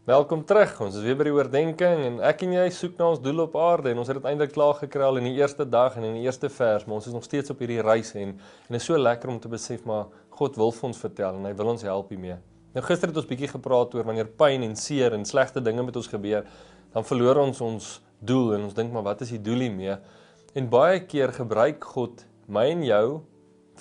Welkom terug, ons is weer by die oordenking en ek en jy soek na ons doel op aarde en ons het dit eintlik klaar gekry al in die eerste dag en in die eerste vers, maar ons is nog steeds op hierdie reis en is so lekker om te besef, maar God wil vir ons vertel en hy wil ons help hiermee. Nou gister het ons bietjie gepraat oor wanneer pyn en seer en slegte dinge met ons gebeur, dan verloor ons doel en ons dink maar wat is die doel hiermee? En baie keer gebruik God my en jou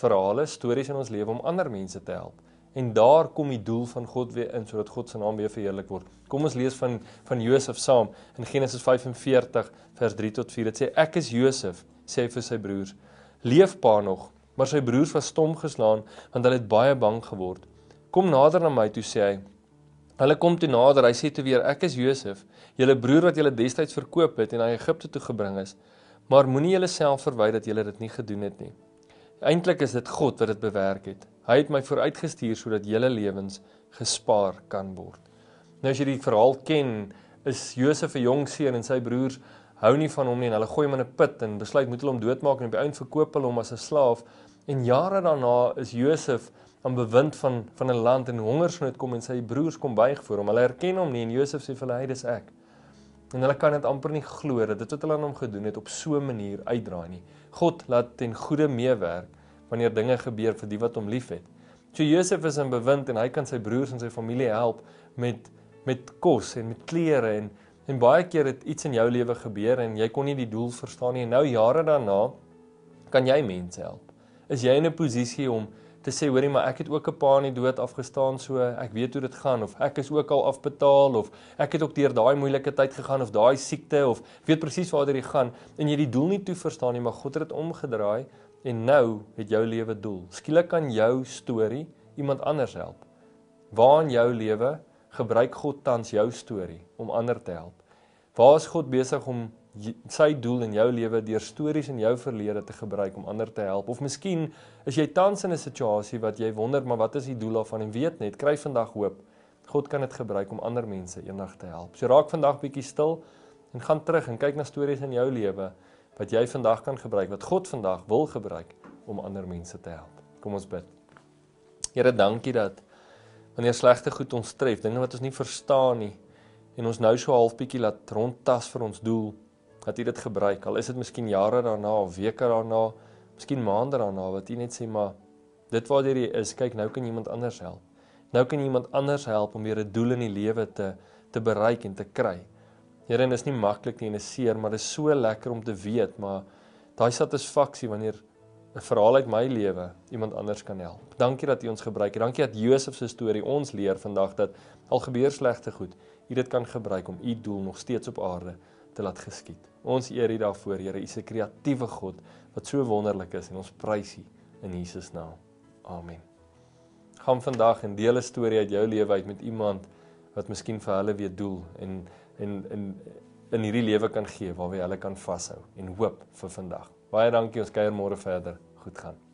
verhale, stories in ons lewe om ander mense te help. En daar kom die doel van God weer in, sodat God se naam weer verheerlik word. Kom ons lees van Josef saam in Genesis 45 vers 3 tot 4. Dit sê, ek is Josef, sê hy vir sy broers. Leef pa nog, maar sy broers was stom geslaan, want hulle het baie bang geword. Kom nader na my toe, sê hy. Hulle kom toe nader, hy sê toe weer, ek is Josef, julle broer wat julle destyds verkoop het en na Egipte toe gebring is. Maar moenie julle self verwy dat julle dit nie gedoen het nie. Eintlik is dit God wat dit bewerk het. Hy het my vooruitgestuur sodat julle lewens gespaar kan word. Nou as jy die verhaal ken, is Josef 'n jong seun en sy broers hou nie van hom nie en hulle gooi hom in 'n put en besluit moet hulle hom doodmaak en op die einde verkoop hulle hom as 'n slaaf. En jare daarna is Josef aan bewind van 'n land en hongersnood kom en sy broers kom buig voor hom. Hulle herken hom nie en Josef sê vir hulle, "Hey, dis ek." En hulle kan dit amper nie glo dat dit wat hulle aan hom gedoen het op so 'n manier uitdraai nie. God laat ten goeie meewerk wanneer dinge gebeur vir die wat hom liefhet. So Josef is in bewind en hy kan sy broers en sy familie help met kos en met klere en baie keer het iets in jou lewe gebeur en jy kon nie die doel verstaan nie en nou jare daarna kan jy mense help. Is jy in 'n posisie om te sê, hoorie, maar ek het ook 'n pa in die dood afgestaan, so ek weet hoe dit gaan, of ek is ook al afbetaal, of ek het ook deur daai moeilike tyd gegaan, of daai siekte, of weet presies waar dit gaan, en jy die doel nie toe verstaan nie, maar God het dit omgedraai, en nou het jou lewe doel. Skielik kan jou storie iemand anders help. Waar in jou lewe gebruik God tans jou storie om ander te help? Waar is God besig om sy doel in jou lewe deur stories in jou verlede te gebruik om ander te help? Of miskien is jy tans in 'n situasie wat jy wonder, maar wat is die doel daarvan? En weet net, kry vandag hoop. God kan dit gebruik om ander mense eendag te help. So raak vandag bietjie stil en gaan terug en kyk na stories in jou lewe wat jy vandag kan gebruik, wat God vandag wil gebruik om ander mense te help. Kom ons bid. Here, dankie dat wanneer slegte goed ons tref, dinge wat ons nie verstaan nie, en ons nou so half bietjie laat rondtas vir ons doel, dat U dit gebruik, al is dit miskien jare daarna, of weke daarna, miskien maande daarna, wat U net sê, maar dit waar jy is, kyk, nou kan iemand anders help. Nou kan iemand anders help om weer 'n doel in die lewe te bereik en te kry. Here, en is nie maklik nie en is seer, maar dit is so lekker om te weet, maar daai satisfaksie wanneer 'n verhaal uit my lewe iemand anders kan help. Dankie dat U ons gebruik. Dankie dat Josef se storie ons leer vandag dat al gebeur slegte goed, U dit kan gebruik om U doel nog steeds op aarde te laat geskied. Ons eer U daarvoor, Here. U is 'n kreatiewe God wat so wonderlik is en ons prys U in Jesus naam. Amen. Gaan vandag en deel 'n storie uit jou lewe uit met iemand wat miskien vir hulle weer doel en in hierdie lewe kan gee waar hulle kan vashou en hoop vir vandag. Baie dankie, ons kuier môre verder. Goed gaan.